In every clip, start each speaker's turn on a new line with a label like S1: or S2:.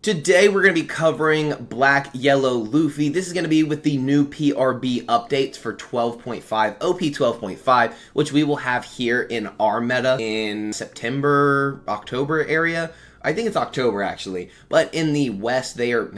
S1: Today we're going to be covering Black Yellow Luffy. This is going to be with the new PRB updates for 12.5, OP 12.5, which we will have here in our meta in September, October area. I think it's October actually, but in the West they are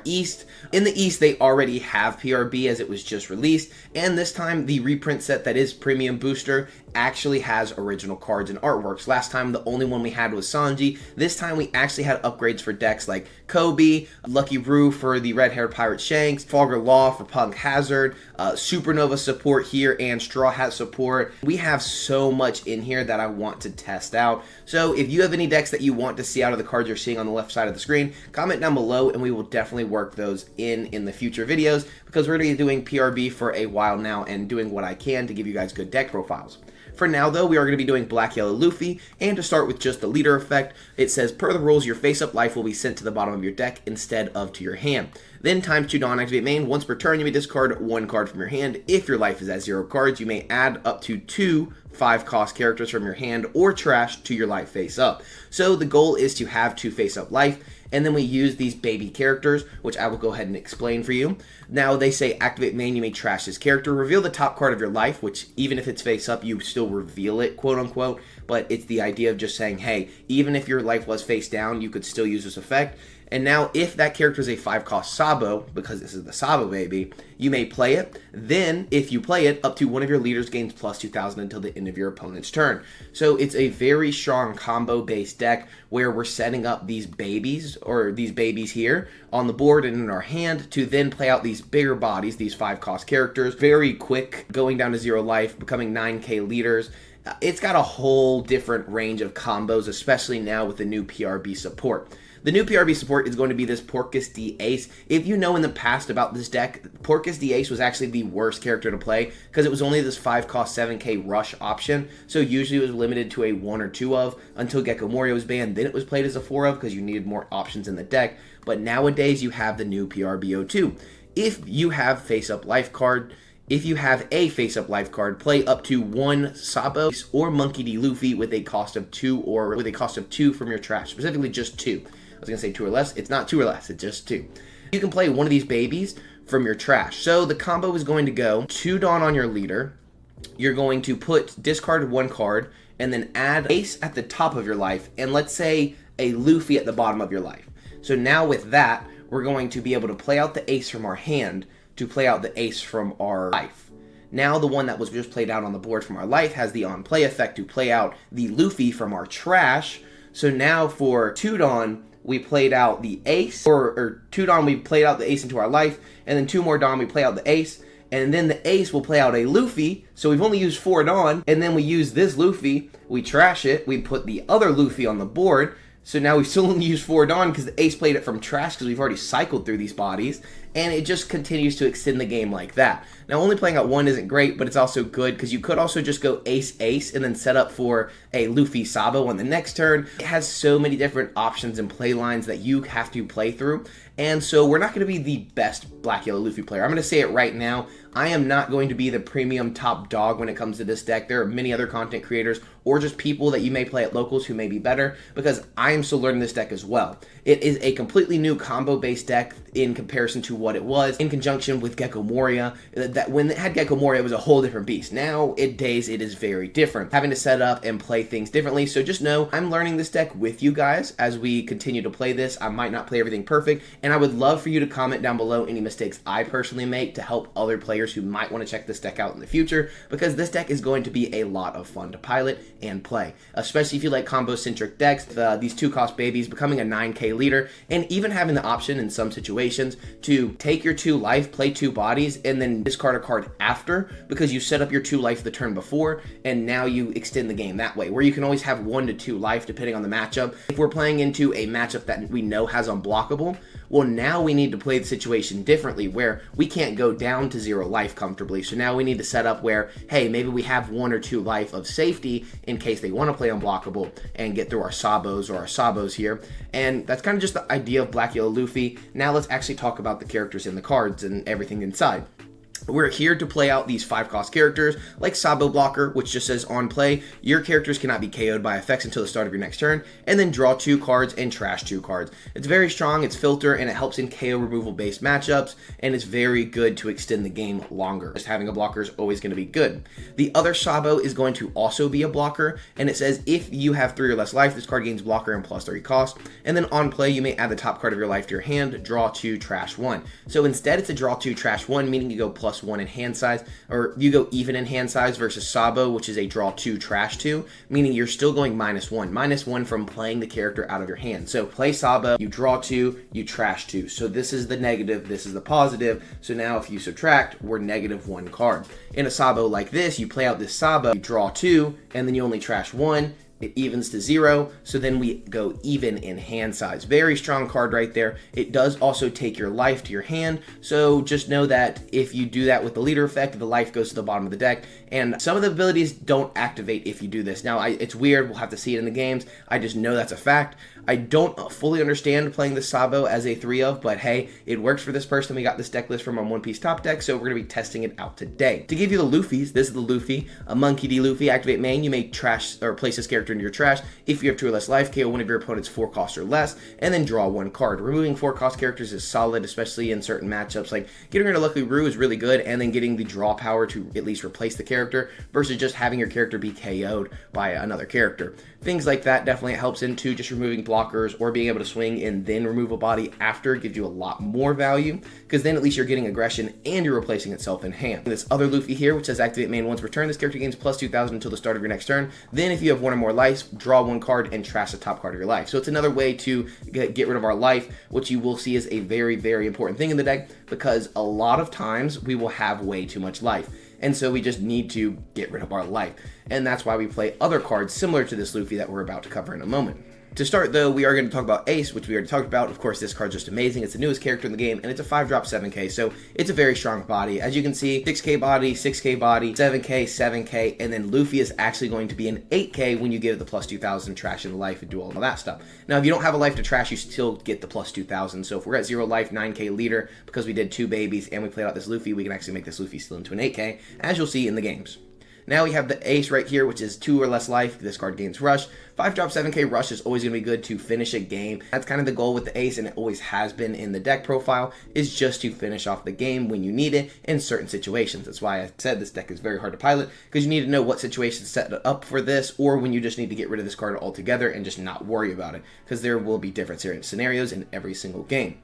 S1: East. In the East they already have PRB as it was just released, and this time the reprint set that is Premium Booster actually has original cards and artworks. Last time the only one we had was Sanji. This time we actually had upgrades for decks like Kobe, Lucky Roo for the red-haired pirate Shanks, Fogger Law for Punk Hazard, Supernova support here, and Straw Hat support. We have so much in here that I want to test out. So if you have any decks that you want to see out of the cards you're seeing on the left side of the screen, comment down below and we will definitely work those in the future videos, because we're going to be doing PRB for a while now and doing what I can to give you guys good deck profiles. For now, though, we are going to be doing Black Yellow Luffy, and to start with just the leader effect, it says, per the rules, your face-up life will be sent to the bottom of your deck instead of to your hand. Then, ×2 Dawn activate main. Once per turn, you may discard one card from your hand. If your life is at 0 cards, you may add up to 2 5-cost characters from your hand or trash to your life face-up. So the goal is to have 2 face-up life, and then we use these baby characters, which I will go ahead and explain for you. Now, they say activate main, you may trash this character. Reveal the top card of your life, which even if it's face-up, you still reveal it, quote-unquote. But it's the idea of just saying, hey, even if your life was face down, you could still use this effect. And now, if that character is a 5-cost Sabo, because this is the Sabo baby, you may play it. Then, if you play it, up to one of your leaders gains plus 2,000 until the end of your opponent's turn. So it's a very strong combo-based deck where we're setting up these babies, or these babies here, on the board and in our hand to then play out these bigger bodies, these 5-cost characters, very quick, going down to 0 life, becoming 9k leaders. It's got a whole different range of combos, especially now with the new PRB support. The new PRB support is going to be this Porcus D Ace. If you know in the past about this deck, Porcus D Ace was actually the worst character to play because it was only this 5-cost 7k rush option. So usually it was limited to a 1 or 2 of until Gecko Moria was banned. Then it was played as a 4 of because you needed more options in the deck. But nowadays you have the new PRB02. If you have face-up life card, if you have a face-up life card, play up to 1 Sabo or Monkey D. Luffy with a cost of 2 or with a cost of 2 from your trash, specifically just 2. I was going to say 2 or less. It's not 2 or less. It's just 2. You can play one of these babies from your trash. So the combo is going to go 2 Dawn on your leader. You're going to discard 1 card and then add Ace at the top of your life and let's say a Luffy at the bottom of your life. So now with that, we're going to be able to play out the Ace from our hand to play out the Ace from our life. Now the one that was just played out on the board from our life has the on-play effect to play out the Luffy from our trash. So now for 2 Dawn, we played out the Ace, or 2 Dawn, we played out the Ace into our life, and then 2 more Dawn, we play out the Ace, and then the Ace will play out a Luffy, so we've only used 4 Dawn, and then we use this Luffy, we trash it, we put the other Luffy on the board, so now we've still only used 4 Dawn because the Ace played it from trash because we've already cycled through these bodies, and it just continues to extend the game like that. Now, only playing out 1 isn't great, but it's also good because you could also just go Ace-Ace and then set up for a Luffy Sabo on the next turn. It has so many different options and play lines that you have to play through, and so we're not going to be the best Black Yellow Luffy player. I'm going to say it right now. I am not going to be the premium top dog when it comes to this deck. There are many other content creators or just people that you may play at locals who may be better because I am still learning this deck as well. It is a completely new combo-based deck in comparison to what it was in conjunction with Gecko Moria. That when it had Gecko Moria, it was a whole different beast. Nowadays, it is very different. Having to set up and play things differently. So just know I'm learning this deck with you guys as we continue to play this. I might not play everything perfect, and I would love for you to comment down below any mistakes I personally make to help other players who might want to check this deck out in the future, because this deck is going to be a lot of fun to pilot and play, especially if you like combo-centric decks. These 2-cost babies becoming a 9k leader, and even having the option in some situations to take your 2 life, play 2 bodies, and then discard a card after because you set up your 2 life the turn before, and now you extend the game that way, where you can always have 1 to 2 life depending on the matchup. If we're playing into a matchup that we know has unblockable, well, now we need to play the situation differently where we can't go down to 0 life comfortably. So now we need to set up where, hey, maybe we have 1 or 2 life of safety in case they want to play unblockable and get through our Sabos or our Sabos here. And that's kind of just the idea of Black Yellow Luffy. Now let's actually talk about the characters in the cards and everything inside. We're here to play out these 5-cost characters, like Sabo Blocker, which just says on play, your characters cannot be KO'd by effects until the start of your next turn, and then draw 2 cards and trash 2 cards. It's very strong, it's filter, and it helps in KO removal based matchups, and it's very good to extend the game longer. Just having a blocker is always going to be good. The other Sabo is going to also be a blocker, and it says if you have 3 or less life, this card gains blocker and plus 3 cost, and then on play, you may add the top card of your life to your hand, draw 2, trash 1. So instead, it's a draw 2, trash 1, meaning you go plus 1 in hand size, or you go even in hand size versus Sabo, which is a draw 2, trash 2, meaning you're still going -1 from playing the character out of your hand. So play Sabo, you draw 2, you trash 2. So this is the negative, this is the positive. So now if you subtract, we're -1 card. In a Sabo like this, you play out this Sabo, you draw 2, and then you only trash 1. It evens to 0, so then we go even in hand size. Very strong card right there. It does also take your life to your hand, so just know that if you do that with the leader effect, the life goes to the bottom of the deck, and some of the abilities don't activate if you do this. Now, it's weird, we'll have to see it in the games. I just know that's a fact. I don't fully understand playing the Sabo as a 3 of, but hey, it works for this person. We got this deck list from our One Piece top deck, so we're going to be testing it out today. To give you the Luffys, this is the Luffy, a Monkey D. Luffy. Activate main, you may trash or place this character into your trash. If you have 2 or less life, KO one of your opponent's 4 cost or less, and then draw 1 card. Removing 4 cost characters is solid, especially in certain matchups. Like getting rid of Lucky Roo is really good, and then getting the draw power to at least replace the character versus just having your character be KO'd by another character. Things like that definitely helps into just removing blockers or being able to swing and then remove a body after gives you a lot more value, because then at least you're getting aggression and you're replacing itself in hand. This other Luffy here, which says activate main once per turn, this character gains plus 2,000 until the start of your next turn. Then if you have 1 or more life, draw 1 card and trash the top card of your life. So it's another way to get rid of our life, which you will see is a very, very important thing in the deck, because a lot of times we will have way too much life. And so we just need to get rid of our life. And that's why we play other cards similar to this Luffy that we're about to cover in a moment. To start though, we are going to talk about Ace, which we already talked about. Of course, this card's just amazing. It's the newest character in the game, and it's a 5-drop 7k, so it's a very strong body. As you can see, 6k body, 6k body, 7k, 7k, and then Luffy is actually going to be an 8k when you give it the plus 2,000 trash in the life and do all of that stuff. Now, if you don't have a life to trash, you still get the plus 2,000. So if we're at 0 life, 9k leader, because we did 2 babies and we played out this Luffy, we can actually make this Luffy still into an 8k, as you'll see in the games. Now we have the Ace right here, which is 2 or less life. This card gains Rush. 5-drop 7k Rush is always going to be good to finish a game. That's kind of the goal with the Ace, and it always has been in the deck profile, is just to finish off the game when you need it in certain situations. That's why I said this deck is very hard to pilot, because you need to know what situations set up for this, or when you just need to get rid of this card altogether and just not worry about it, because there will be different scenarios in every single game.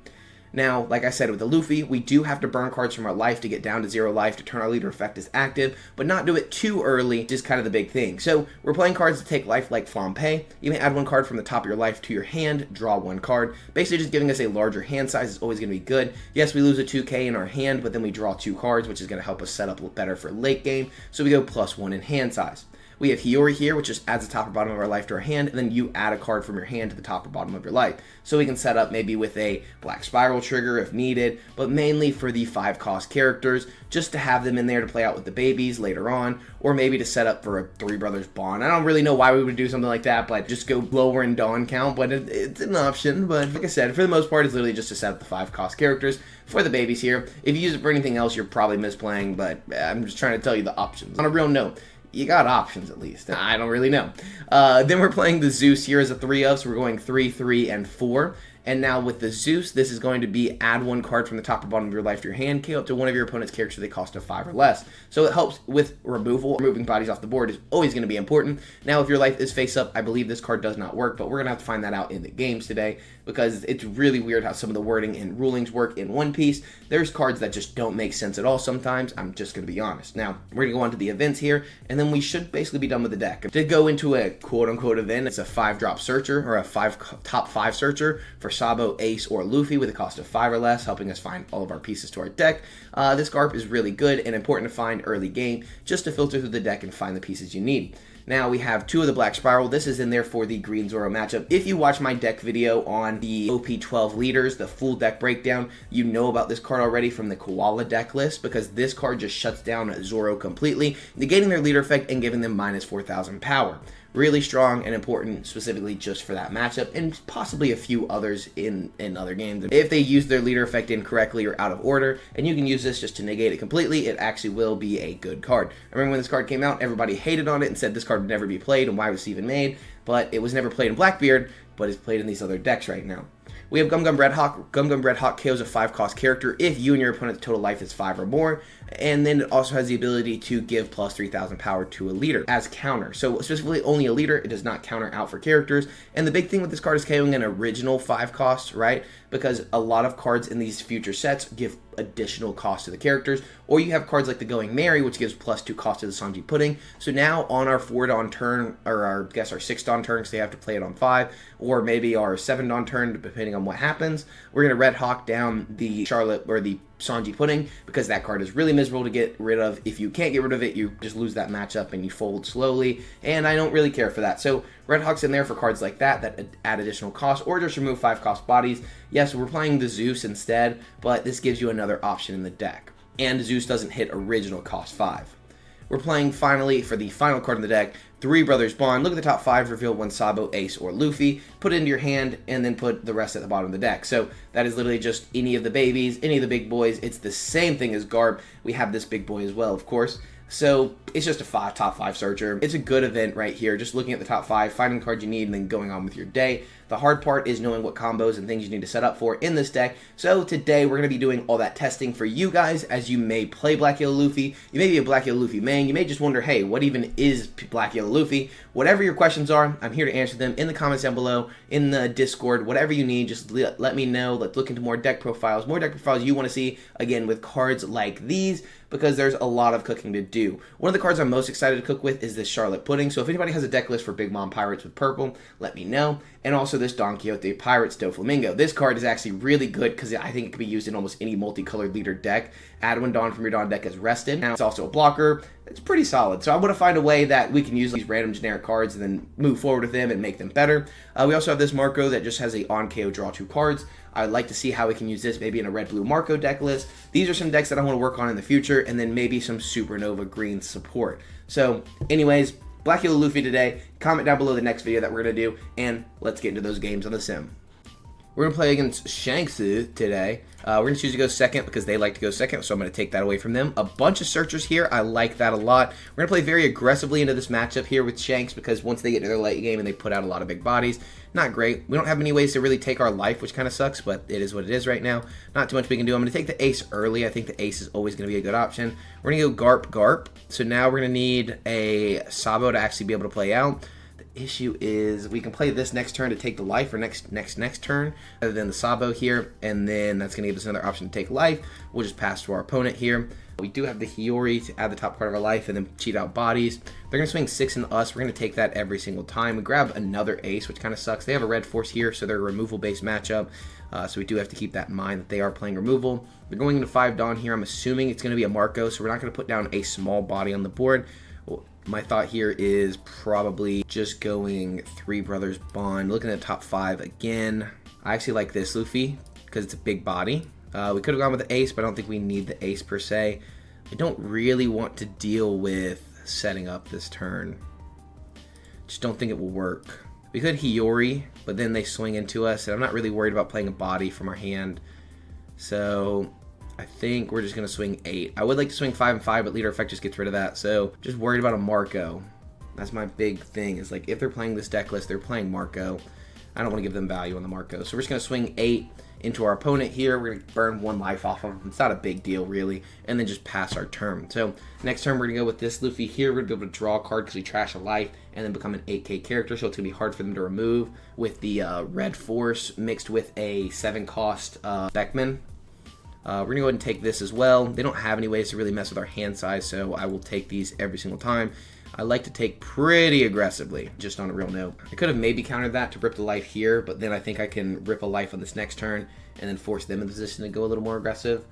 S1: Now, like I said with the Luffy, we do have to burn cards from our life to get down to 0 life to turn our leader effect as active, but not do it too early, which is kind of the big thing. So we're playing cards to take life like Flampe. You may add 1 card from the top of your life to your hand, draw 1 card. Basically just giving us a larger hand size is always going to be good. Yes, we lose a 2k in our hand, but then we draw 2 cards, which is going to help us set up a little better for late game. So we go plus 1 in hand size. We have Hiyori here, which just adds the top or bottom of our life to our hand, and then you add a card from your hand to the top or bottom of your life. So we can set up maybe with a Black Spiral trigger if needed, but mainly for the 5-cost characters, just to have them in there to play out with the babies later on, or maybe to set up for a 3 Brothers Bond. I don't really know why we would do something like that, but just go lower in Dawn count, but it's an option. But like I said, for the most part, it's literally just to set up the 5-cost characters for the babies here. If you use it for anything else, you're probably misplaying, but I'm just trying to tell you the options. On a real note, you got options at least. I don't really know. Then we're playing the Zeus here as a 3 of, so we're going 3, 3, and 4. And now with the Zeus, this is going to be add 1 card from the top or bottom of your life to your hand, KO up to one of your opponent's characters they cost of 5 or less. So it helps with removal. Removing bodies off the board is always going to be important. Now if your life is face up, I believe this card does not work, but we're going to have to find that out in the games today, because it's really weird how some of the wording and rulings work in One Piece. There's cards that just don't make sense at all sometimes. I'm just going to be honest. Now, we're going to go on to the events here, and then we should basically be done with the deck. To go into a quote-unquote event, it's a 5-drop searcher, or a top 5 searcher for Sabo, Ace, or Luffy with a cost of 5 or less, helping us find all of our pieces to our deck. This Garp is really good and important to find early game, just to filter through the deck and find the pieces you need. Now we have 2 of the Black Spiral. This is in there for the Green Zoro matchup. If you watch my deck video on the OP12 leaders, the full deck breakdown, you know about this card already from the Koala deck list, because this card just shuts down Zoro completely, negating their leader effect and giving them minus 4,000 power. really strong and important specifically just for that matchup, and possibly a few others in other games. If they use their leader effect incorrectly or out of order, and you can use this just to negate it completely, it actually will be a good card. I remember when this card came out, everybody hated on it and said this card would never be played and why was it even made, but it was never played in Blackbeard, but it's played in these other decks right now. We have Gum Gum Red Hawk. Gum Gum Red Hawk KOs a 5-cost character if you and your opponent's total life is 5 or more, and then it also has the ability to give plus 3,000 power to a leader as counter. So specifically only a leader, it does not counter out for characters, and the big thing with this card is KOing an original 5 cost, right? Because a lot of cards in these future sets give additional cost to the characters, or you have cards like the Going Merry, which gives plus 2 cost to the Sanji Pudding. So now on our 4 Dawn turn, or our 6 Dawn turn, because they have to play it on 5, or maybe our 7 Dawn turn, depending on what happens, we're going to Red Hawk down the Charlotte, or the Sanji Pudding, because that card is really miserable to get rid of. If you can't get rid of it, you just lose that matchup and you fold slowly, and I don't really care for that. So Red Hawk's in there for cards like that add additional cost, or just remove 5-cost bodies. Yes, we're playing the Zeus instead, but this gives you another option in the deck, and Zeus doesn't hit original cost 5. We're playing finally for the final card in the deck, Three Brothers Bond. Look at the top 5, reveal one Sabo, Ace, or Luffy, put it into your hand, and then put the rest at the bottom of the deck. So that is literally just any of the babies, any of the big boys. It's the same thing as Garb. We have this big boy as well, of course. So it's just a top 5 searcher. It's a good event right here, just looking at the top 5, finding the card you need, and then going on with your day. The hard part is knowing what combos and things you need to set up for in this deck. So today we're going to be doing all that testing for you guys, as you may play Black Yellow Luffy. You may be a Black Yellow Luffy main. You may just wonder, hey, what even is Black Yellow Luffy? Whatever your questions are, I'm here to answer them in the comments down below, in the Discord, whatever you need. Just let me know. Let's look into more deck profiles you want to see, again, with cards like these, because there's a lot of cooking to do. One of the cards I'm most excited to cook with is this Charlotte Pudding. So if anybody has a deck list for Big Mom Pirates with purple, let me know. And also this Don Quixote Pirates Doflamingo. This card is actually really good because I think it can be used in almost any multicolored leader deck. Add when Dawn from your Dawn deck is rested. Now it's also a blocker. It's pretty solid. So I want to find a way that we can use these random generic cards and then move forward with them and make them better. We also have this Marco that just has a on KO draw 2 cards. I'd like to see how we can use this maybe in a red-blue Marco deck list. These are some decks that I want to work on in the future, and then maybe some Supernova green support. So anyways, Black Yellow Luffy today. Comment down below the next video that we're going to do, and let's get into those games on the sim. We're going to play against Shanks today. We're going to choose to go second because they like to go second, so I'm going to take that away from them. A bunch of searchers here. I like that a lot. We're going to play very aggressively into this matchup here with Shanks, because once they get into their late game and they put out a lot of big bodies, not great. We don't have many ways to really take our life, which kind of sucks, but it is what it is right now. Not too much we can do. I'm going to take the Ace early. I think the Ace is always going to be a good option. We're going to go Garp. So now we're going to need a Sabo to actually be able to play out. Issue is we can play this next turn to take the life, or next turn, other than the Sabo here, and then that's going to give us another option to take life. We'll just pass to our opponent here. We do have the Hiyori to add the top card of our life and then cheat out bodies. They're going to swing 6 into us. We're going to take that every single time. We grab another Ace, which kind of sucks. They have a red force here, so they're a removal-based matchup. So we do have to keep that in mind that they are playing removal. They're going into 5 Dawn here. I'm assuming it's going to be a Marco, so we're not going to put down a small body on the board. My thought here is probably just going Three Brothers Bond. Looking at top 5 again. I actually like this Luffy because it's a big body. We could have gone with the Ace, but I don't think we need the Ace per se. I don't really want to deal with setting up this turn. Just don't think it will work. We could Hiyori, but then they swing into us, and I'm not really worried about playing a body from our hand. So I think we're just going to swing 8. I would like to swing 5 and 5, but leader effect just gets rid of that. So just worried about a Marco. That's my big thing, is like if they're playing this deck list, they're playing Marco. I don't want to give them value on the Marco. So we're just going to swing 8 into our opponent here. We're going to burn 1 life off of them. It's not a big deal, really. And then just pass our turn. So next turn, we're going to go with this Luffy here. We're going to be able to draw a card because we trash a life and then become an 8k character. So it's going to be hard for them to remove with the red force mixed with a 7-cost Beckman. We're going to go ahead and take this as well. They don't have any ways to really mess with our hand size, so I will take these every single time. I like to take pretty aggressively, just on a real note. I could have maybe countered that to rip the life here, but then I think I can rip a life on this next turn and then force them in the position to go a little more aggressive.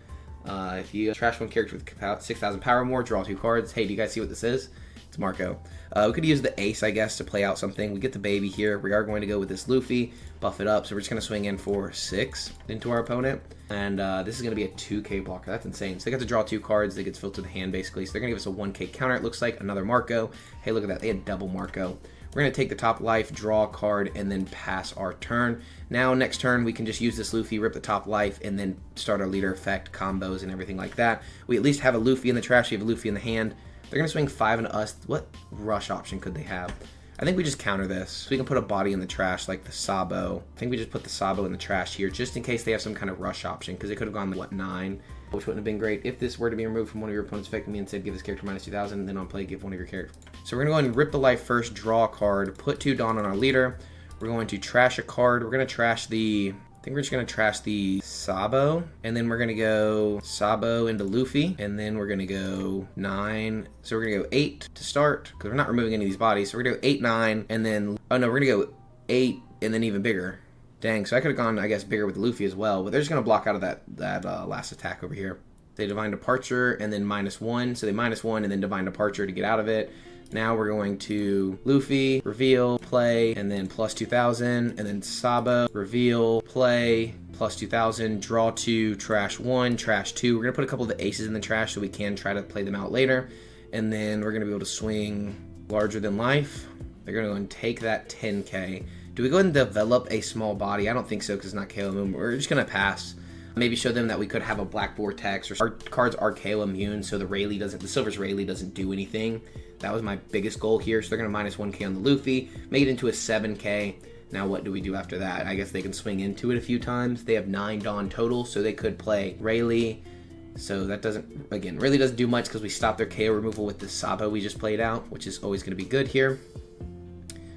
S1: If you trash one character with 6,000 power or more, draw 2 cards. Hey, do you guys see what this is? It's Marco. We could use the Ace, I guess, to play out something. We get the baby here. We are going to go with this Luffy, buff it up. So we're just going to swing in for 6 into our opponent. And this is going to be a 2k blocker. That's insane. So they got to draw 2 cards. They get filtered to the hand, basically. So they're going to give us a 1k counter, it looks like. Another Marco. Hey, look at that. They had double Marco. We're going to take the top life, draw a card, and then pass our turn. Now, next turn, we can just use this Luffy, rip the top life, and then start our leader effect, combos, and everything like that. We at least have a Luffy in the trash. We have a Luffy in the hand. They're going to swing 5 into us. What rush option could they have? I think we just counter this. So we can put a body in the trash like the Sabo. I think we just put the Sabo in the trash here just in case they have some kind of rush option, because they could have gone, what, 9? Which wouldn't have been great. If this were to be removed from one of your opponent's effect, me instead give this character minus 2,000, and then on play give one of your characters. So we're going to go ahead and rip the life first, draw a card, put 2 Dawn on our leader. We're going to trash a card. We're going to trash the... I think we're just going to trash the Sabo, and then we're going to go Sabo into Luffy, and then we're going to go 9. So we're going to go 8 to start, because we're not removing any of these bodies. So we're going to go 8, 9, and then... Oh, no, we're going to go 8, and then even bigger. Dang, so I could have gone, I guess, bigger with Luffy as well, but they're just going to block out of that last attack over here. They Divine Departure, and then -1, so they -1, and then Divine Departure to get out of it. Now we're going to Luffy, reveal, play, and then plus 2,000, and then Sabo, reveal, play, plus 2,000, draw 2, trash 1, trash 2. We're going to put a couple of the aces in the trash so we can try to play them out later. And then we're going to be able to swing larger than life. They're going to go and take that 10k. Do we go ahead and develop a small body? I don't think so because it's not KO immune. We're just going to pass. Maybe show them that we could have a Black Vortex, or our cards are KO immune, so the Silver's Rayleigh doesn't do anything. That was my biggest goal here. So they're going to -1k on the Luffy, make it into a 7k. Now what do we do after that? I guess they can swing into it a few times. They have 9 Dawn total, so they could play Rayleigh. So that doesn't, again, really doesn't do much because we stopped their KO removal with the Sabo we just played out, which is always going to be good here.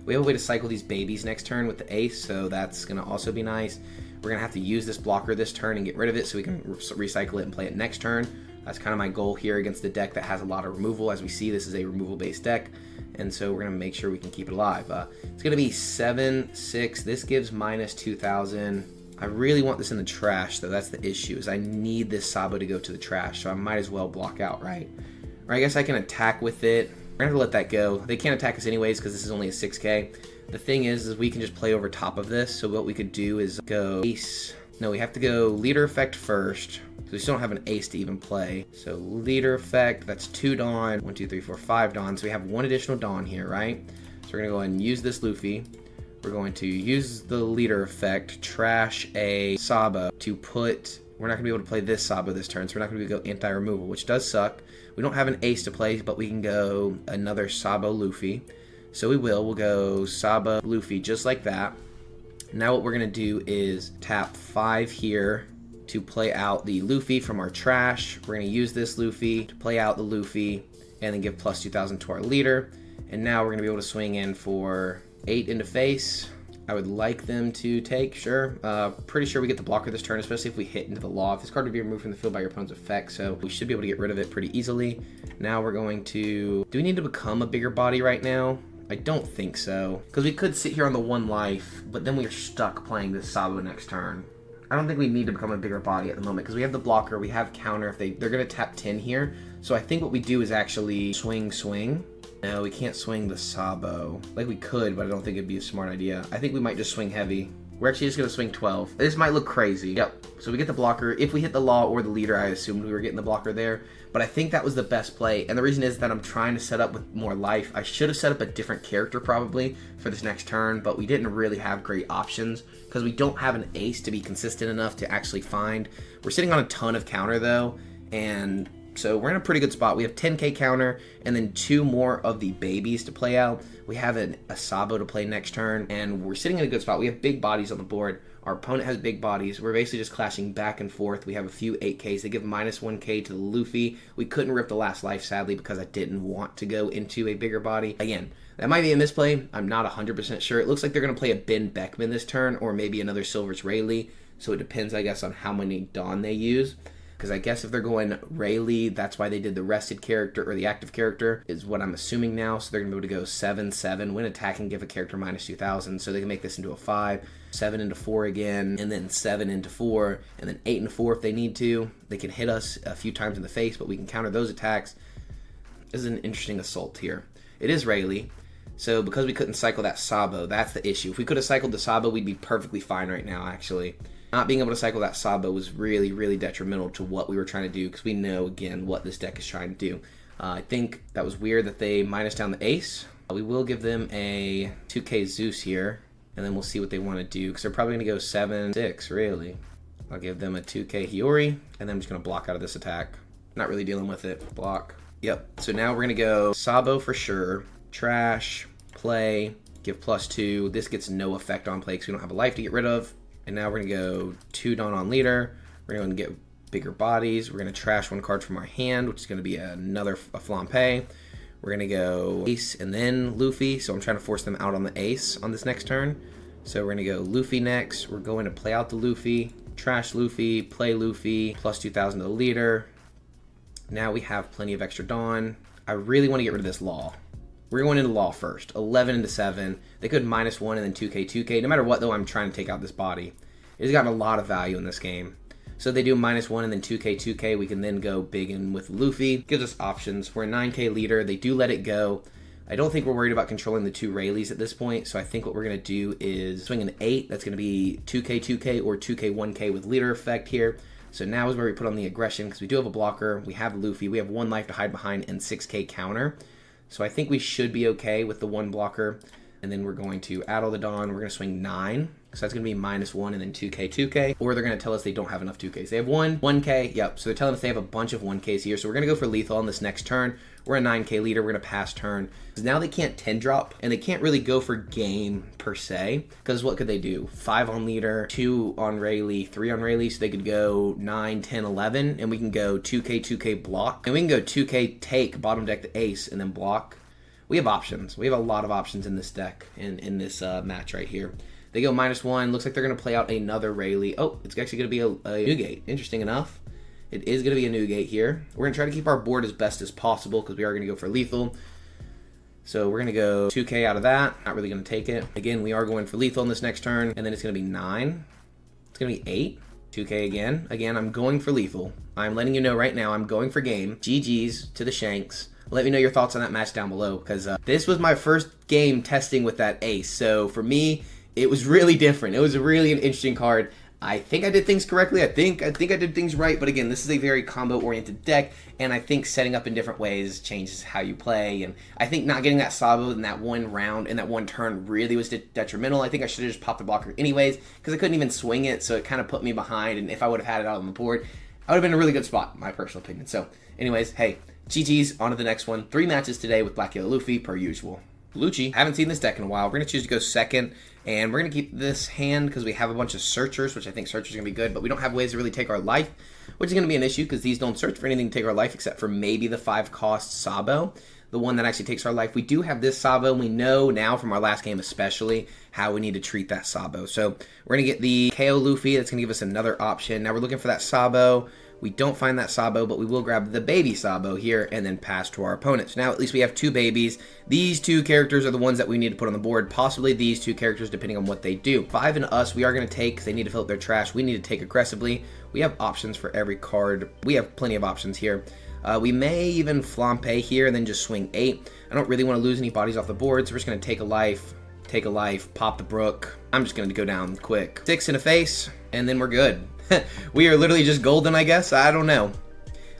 S1: We have a way to cycle these babies next turn with the ace, so that's going to also be nice. We're going to have to use this blocker this turn and get rid of it so we can recycle it and play it next turn. That's kind of my goal here against the deck that has a lot of removal. As we see, this is a removal-based deck, and so we're going to make sure we can keep it alive. It's going to be 7, 6. This gives -2,000. I really want this in the trash, though. That's the issue, is I need this Sabo to go to the trash, so I might as well block out, right? Or I guess I can attack with it. We're going to let that go. They can't attack us anyways because this is only a 6k. The thing is we can just play over top of this. So what we could do is go ace. No, we have to go leader effect first, because we still don't have an ace to even play. So leader effect, that's 2 Dawn, 1, 2, 3, 4, 5 Dawn. So we have 1 additional Dawn here, right? So we're going to go ahead and use this Luffy. We're going to use the leader effect, trash a Sabo to put... We're not going to be able to play this Sabo this turn, so we're not going to go anti-removal, which does suck. We don't have an ace to play, but we can go another Sabo Luffy. So we'll go Sabo Luffy just like that. Now what we're going to do is tap 5 here to play out the Luffy from our trash. We're going to use this Luffy to play out the Luffy and then give plus 2,000 to our leader. And now we're going to be able to swing in for 8 into face. I would like them to take, sure. Pretty sure we get the blocker this turn, especially if we hit into the law. If this card would be removed from the field by your opponent's effect, so we should be able to get rid of it pretty easily. Now we're going to... Do we need to become a bigger body right now? I don't think so, because we could sit here on the 1 life, but then we're stuck playing this Sabo next turn. I don't think we need to become a bigger body at the moment, because we have the blocker, we have counter if they're going to tap 10 here. So I think what we do is actually swing. No, we can't swing the Sabo. Like we could, but I don't think it'd be a smart idea. I think we might just swing heavy. We're actually just going to swing 12. This might look crazy. Yep. So we get the blocker. If we hit the law or the leader, I assumed we were getting the blocker there. But I think that was the best play. And the reason is that I'm trying to set up with more life. I should have set up a different character probably for this next turn, but we didn't really have great options because we don't have an ace to be consistent enough to actually find. We're sitting on a ton of counter though, and so we're in a pretty good spot. We have 10k counter and then 2 more of the babies to play out. We have a Sabo to play next turn, and we're sitting in a good spot. We have big bodies on the board. Our opponent has big bodies. We're basically just clashing back and forth. We have a few 8Ks. They give -1K to the Luffy. We couldn't rip the last life, sadly, because I didn't want to go into a bigger body. Again, that might be a misplay. I'm not 100% sure. It looks like they're going to play a Ben Beckman this turn, or maybe another Silver's Rayleigh. So it depends, I guess, on how many Dawn they use. Because I guess if they're going Rayleigh, that's why they did the rested character or the active character, is what I'm assuming now. So they're going to be able to go 7-7, when attacking, give a character -2,000. So they can make this into a 5, 7 into 4 again, and then 7 into 4, and then 8 into 4 if they need to. They can hit us a few times in the face, but we can counter those attacks. This is an interesting assault here. It is Rayleigh. So because we couldn't cycle that Sabo, that's the issue. If we could have cycled the Sabo, we'd be perfectly fine right now, actually. Not being able to cycle that Sabo was really, really detrimental to what we were trying to do, because we know, again, what this deck is trying to do. I think that was weird that they minus down the ace. We will give them a 2K Zeus here, and then we'll see what they want to do, because they're probably going to go 7-6, really. I'll give them a 2K Hiyori, and then I'm just going to block out of this attack. Not really dealing with it. Block. Yep. So now we're going to go Sabo for sure. Trash. Play. Give +2. This gets no effect on play because we don't have a life to get rid of. And now we're going to go 2 Dawn on leader. We're going to get bigger bodies. We're going to trash 1 card from our hand, which is going to be another Flampe. We're going to go Ace and then Luffy. So I'm trying to force them out on the Ace on this next turn. So we're going to go Luffy next. We're going to play out the Luffy. Trash Luffy. Play Luffy. +2,000 to the leader. Now we have plenty of extra Dawn. I really want to get rid of this Law. We're going into Law first. 11 into 7. They could -1 and then 2K, 2K. No matter what, though, I'm trying to take out this body. It has gotten a lot of value in this game. So if they do -1 and then 2K, 2K, we can then go big in with Luffy. Gives us options. We're a 9K leader. They do let it go. I don't think we're worried about controlling the 2 Rayleighs at this point. So I think what we're going to do is swing an 8. That's going to be 2K, 2K or 2K, 1K with leader effect here. So now is where we put on the aggression, because we do have a blocker, we have Luffy, we have 1 life to hide behind, and 6K counter. So I think we should be okay with the 1 blocker. And then we're going to add all the Dawn, we're going to swing 9. So that's going to be -1 and then 2K, 2K. Or they're going to tell us they don't have enough 2Ks. They have 1K, yep. So they're telling us they have a bunch of 1Ks here. So we're going to go for lethal on this next turn. We're a 9K leader, we're going to pass turn. Now they can't 10 drop, and they can't really go for game per se, because what could they do? 5 on leader, 2 on Rayleigh, 3 on Rayleigh, so they could go 9, 10, 11, and we can go 2K, 2K block, and we can go 2K take, bottom deck the Ace, and then block. We have options. We have a lot of options in this deck, in this match right here. They go -1, looks like they're going to play out another Rayleigh. Oh, it's actually going to be a new gate. Interesting enough. It is going to be a new gate here. We're going to try to keep our board as best as possible because we are going to go for lethal. So we're going to go 2K out of that. Not really going to take it. Again, we are going for lethal in this next turn. And then it's going to be 9. It's going to be 8. 2K again. Again, I'm going for lethal. I'm letting you know right now I'm going for game. GG's to the Shanks. Let me know your thoughts on that match down below, because this was my first game testing with that Ace. So for me, it was really different. It was really an interesting card. I think I did things correctly. I think I did things right. But again, this is a very combo-oriented deck, and I think setting up in different ways changes how you play. And I think not getting that Sabo in that 1 round, in that 1 turn, really was detrimental. I think I should have just popped the blocker anyways, because I couldn't even swing it, so it kind of put me behind. And if I would have had it out on the board, I would have been in a really good spot, in my personal opinion. So anyways, hey, GG's, on to the next one. 3 matches today with Black Yellow Luffy, per usual. Lucci, haven't seen this deck in a while. We're going to choose to go second, and we're going to keep this hand because we have a bunch of searchers, which I think searchers are going to be good, but we don't have ways to really take our life, which is going to be an issue because these don't search for anything to take our life except for maybe the 5-cost Sabo, the one that actually takes our life. We do have this Sabo, and we know now from our last game especially how we need to treat that Sabo. So we're going to get the KO Luffy. That's going to give us another option. Now we're looking for that Sabo. We don't find that Sabo, but we will grab the baby Sabo here and then pass to our opponents. Now, at least we have 2 babies. These 2 characters are the ones that we need to put on the board. Possibly these 2 characters, depending on what they do. 5 and us, we are going to take because they need to fill up their trash. We need to take aggressively. We have options for every card. We have plenty of options here. We may even Flampe here and then just swing 8. I don't really want to lose any bodies off the board, so we're just going to take a life, pop the Brook. I'm just going to go down quick. 6 in a face, and then we're good. We are literally just golden, I guess. I don't know.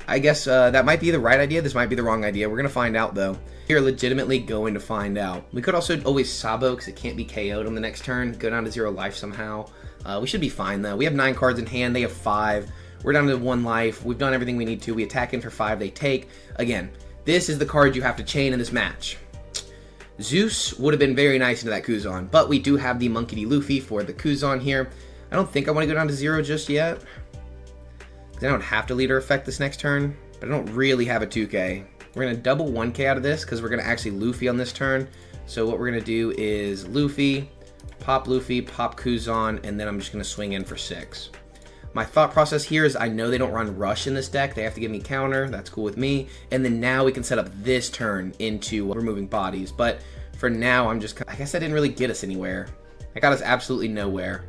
S1: I guess that might be the right idea. This might be the wrong idea. We're going to find out, though. We are legitimately going to find out. We could also always Sabo because it can't be KO'd on the next turn. Go down to 0 life somehow. We should be fine, though. We have 9 cards in hand. They have 5. We're down to 1 life. We've done everything we need to. We attack in for 5. They take. Again, this is the card you have to chain in this match. Zeus would have been very nice into that Kuzan, but we do have the Monkey D. Luffy for the Kuzan here. I don't think I want to go down to 0 just yet, because I don't have to leader effect this next turn, but I don't really have a 2K. We're going to double 1K out of this, because we're going to actually Luffy on this turn. So what we're going to do is Luffy, pop Kuzan, and then I'm just going to swing in for 6. My thought process here is I know they don't run Rush in this deck. They have to give me counter. That's cool with me. And then now we can set up this turn into removing bodies. But for now, I guess that didn't really get us anywhere. That got us absolutely nowhere.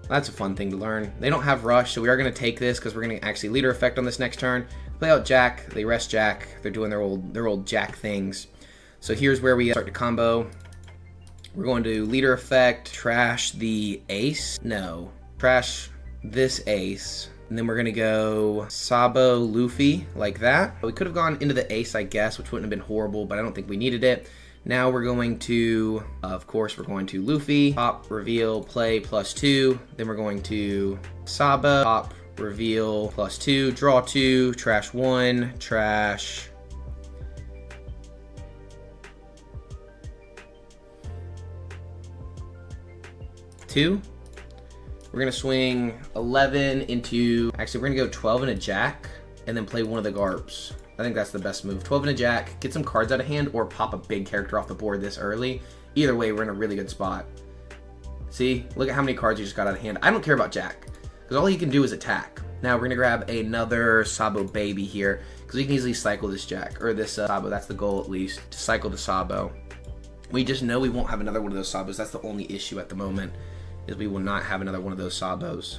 S1: That's a fun thing to learn. They don't have Rush, so we are going to take this because we're going to actually leader effect on this next turn. Play out Jack. They rest Jack. They're doing their old Jack things. So here's where we start to combo. We're going to leader effect, trash the Ace. No. Trash this Ace. And then we're going to go Sabo Luffy like that. We could have gone into the Ace, I guess, which wouldn't have been horrible, but I don't think we needed it. Now we're going to, of course, we're going to Luffy, pop, reveal, play, +2. Then we're going to Sabo, pop, reveal, +2, draw 2, trash 1, trash 2. We're going to swing 11 into, actually we're going to go 12 and a jack, and then play one of the Garps. I think that's the best move. 12 and a jack, get some cards out of hand, or pop a big character off the board this early. Either way, we're in a really good spot. See, look at how many cards you just got out of hand. I don't care about jack, because all he can do is attack. Now we're going to grab another Sabo baby here, because we can easily cycle this jack, or this Sabo. That's the goal at least, to cycle the Sabo. We just know we won't have another one of those Sabos. That's the only issue at the moment, is we will not have another one of those Sabos.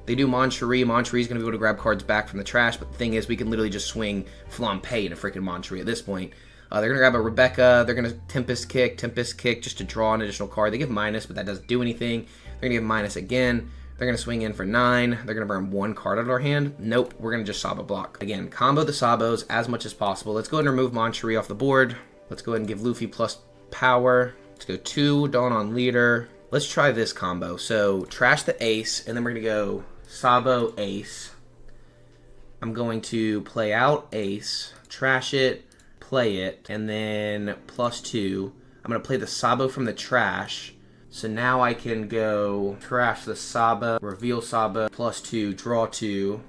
S1: They do Moncherie. Moncherie's going to be able to grab cards back from the trash, but the thing is, we can literally just swing Flampe in a freaking Moncherie at this point. They're going to grab a Rebecca. They're going to Tempest Kick just to draw an additional card. They give minus, but that doesn't do anything. They're going to give minus again. They're going to swing in for 9. They're going to burn 1 card out of our hand. Nope, we're going to just Sabo block. Again, combo the Sabos as much as possible. Let's go ahead and remove Moncherie off the board. Let's go ahead and give Luffy plus power. Let's go 2, Dawn on leader. Let's try this combo. So trash the ace, and then we're going to go Sabo ace. I'm going to play out ace, trash it, play it, and then +2. I'm going to play the Sabo from the trash. So now I can go trash the Sabo, reveal Sabo, +2, draw 2.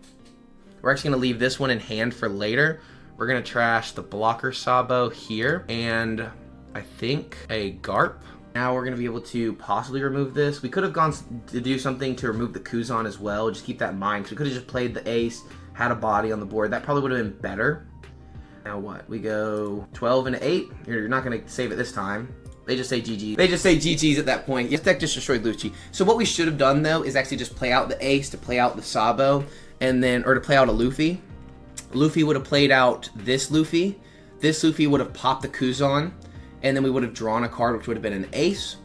S1: We're actually going to leave this one in hand for later. We're going to trash the blocker Sabo here, and I think a Garp. Now we're going to be able to possibly remove this. We could have gone to do something to remove the Kuzan as well. Just keep that in mind, because we could have just played the ace, had a body on the board. That probably would have been better. Now what? We go 12 and 8. You're not going to save it this time. They just say GG. They just say GG's at that point. This deck just destroyed Lucci. So what we should have done, though, is actually just play out the ace to play out the Sabo, and then, or to play out a Luffy. Luffy would have played out this Luffy. This Luffy would have popped the Kuzan, and then we would have drawn a card, which would have been an ace.